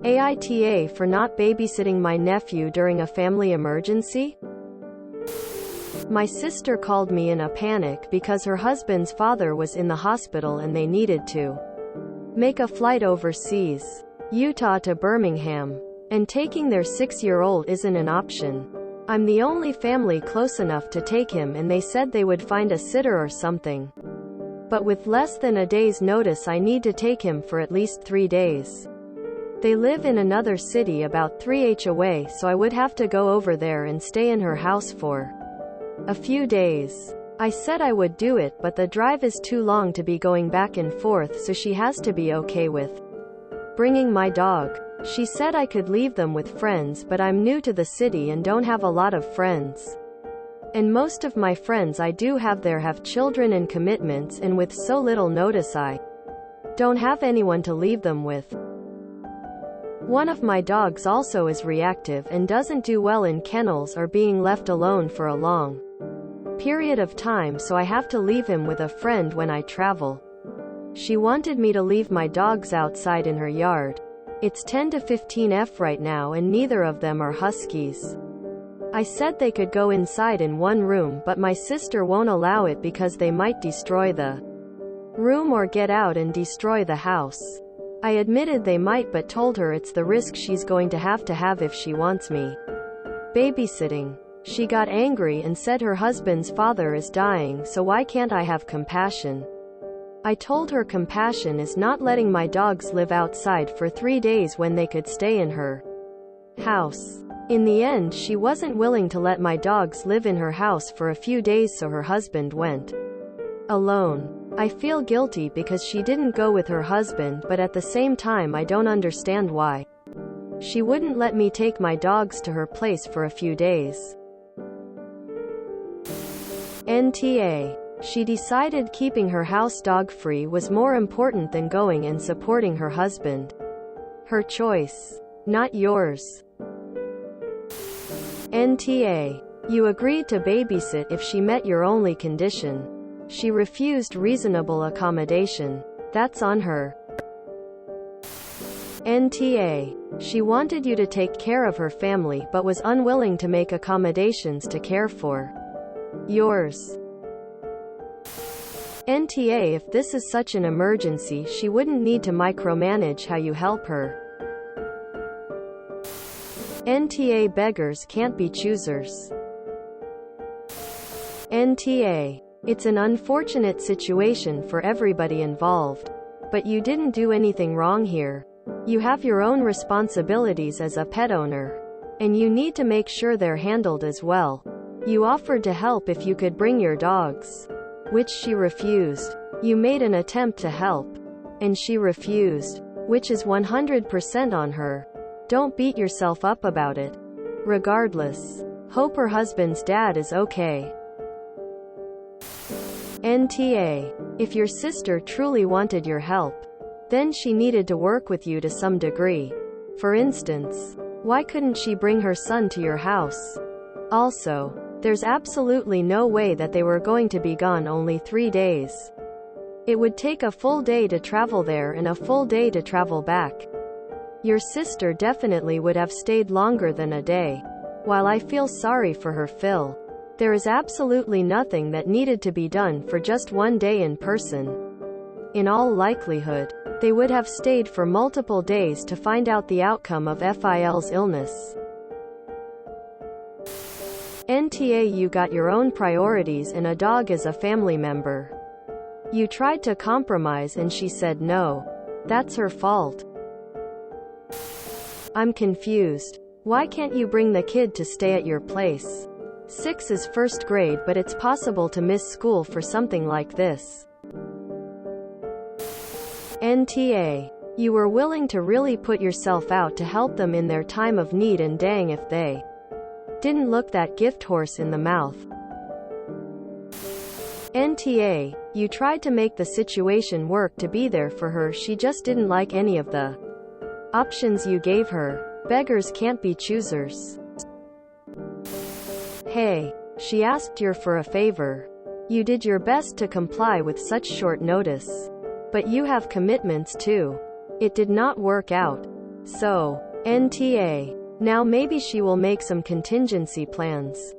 AITA for not babysitting my nephew during a family emergency? My sister called me in a panic because her husband's father was in the hospital and they needed to make a flight overseas, Utah to Birmingham. And taking their 6-year-old isn't an option. I'm the only family close enough to take him, and they said they would find a sitter or something. But with less than a day's notice, I need to take him for at least 3 days. They live in another city about 3h away, so I would have to go over there and stay in her house for a few days. I said I would do it, but the drive is too long to be going back and forth, so she has to be okay with bringing my dog. She said I could leave them with friends, but I'm new to the city and don't have a lot of friends. And most of my friends I do have there have children and commitments, and with so little notice I don't have anyone to leave them with. One of my dogs also is reactive and doesn't do well in kennels or being left alone for a long period of time, so I have to leave him with a friend when I travel. She wanted me to leave my dogs outside in her yard. It's 10 to 15 right now and neither of them are huskies. I said they could go inside in one room, but my sister won't allow it because they might destroy the room or get out and destroy the house. I admitted they might, but told her it's the risk she's going to have if she wants me babysitting. She got angry and said her husband's father is dying, so why can't I have compassion? I told her compassion is not letting my dogs live outside for 3 days when they could stay in her house. In the end, she wasn't willing to let my dogs live in her house for a few days, so her husband went alone. I feel guilty because she didn't go with her husband, but at the same time I don't understand why she wouldn't let me take my dogs to her place for a few days. NTA. She decided keeping her house dog-free was more important than going and supporting her husband. Her choice, not yours. NTA. You agreed to babysit if she met your only condition. She refused reasonable accommodation. That's on her. NTA. She wanted you to take care of her family but was unwilling to make accommodations to care for yours. NTA. If this is such an emergency, she wouldn't need to micromanage how you help her. NTA. Beggars can't be choosers. NTA. It's an unfortunate situation for everybody involved. But you didn't do anything wrong here. You have your own responsibilities as a pet owner. And you need to make sure they're handled as well. You offered to help if you could bring your dogs, which she refused. You made an attempt to help, and she refused, which is 100% on her. Don't beat yourself up about it. Regardless, hope her husband's dad is okay. NTA. If your sister truly wanted your help, then she needed to work with you to some degree. For instance, why couldn't she bring her son to your house? Also, there's absolutely no way that they were going to be gone only 3 days. It would take a full day to travel there and a full day to travel back. Your sister definitely would have stayed longer than a day. While I feel sorry for her, Phil, there is absolutely nothing that needed to be done for just 1 day in person. In all likelihood, they would have stayed for multiple days to find out the outcome of Phil's illness. NTA. You got your own priorities and a dog as a family member. You tried to compromise and she said no. That's her fault. I'm confused. Why can't you bring the kid to stay at your place? 6 is first grade, but it's possible to miss school for something like this. NTA. You were willing to really put yourself out to help them in their time of need, and dang if they didn't look that gift horse in the mouth. NTA. You tried to make the situation work to be there for her. She just didn't like any of the options you gave her. Beggars can't be choosers. Hey. She asked you for a favor. You did your best to comply with such short notice. But you have commitments too. It did not work out. So, NTA. Now maybe she will make some contingency plans.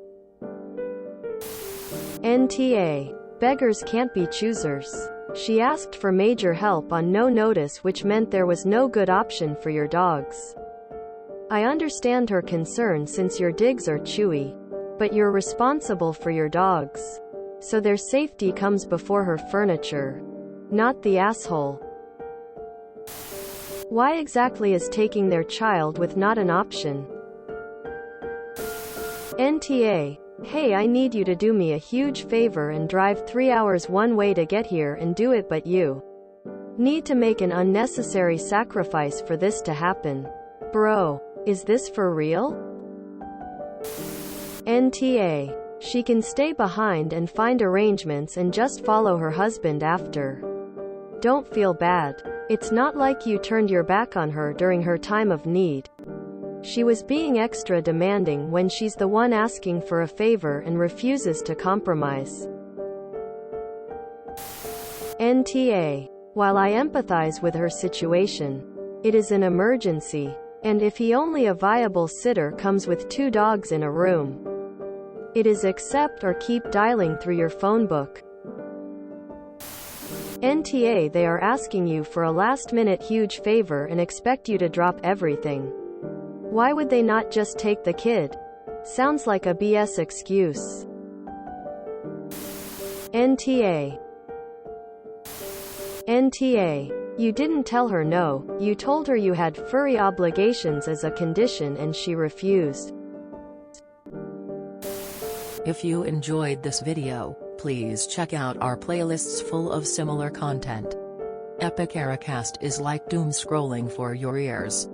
NTA. Beggars can't be choosers. She asked for major help on no notice, which meant there was no good option for your dogs. I understand her concern since your digs are chewy. But you're responsible for your dogs. So their safety comes before her furniture. Not the asshole. Why exactly is taking their child with not an option? NTA. Hey, I need you to do me a huge favor and drive 3 hours one way to get here and do it, but you need to make an unnecessary sacrifice for this to happen. Bro, is this for real? NTA. She can stay behind and find arrangements and just follow her husband after. Don't feel bad. It's not like you turned your back on her during her time of need. She was being extra demanding when she's the one asking for a favor and refuses to compromise. NTA. While I empathize with her situation, it is an emergency. And if he only a viable sitter comes with 2 dogs in a room, it is accept or keep dialing through your phone book. NTA. They are asking you for a last-minute huge favor and expect you to drop everything. Why would they not just take the kid? Sounds like a BS excuse. NTA. NTA. You didn't tell her no, you told her you had furry obligations as a condition and she refused. If you enjoyed this video, please check out our playlists full of similar content. Epic Ericast is like doom scrolling for your ears.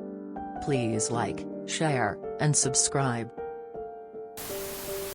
Please like, share, and subscribe.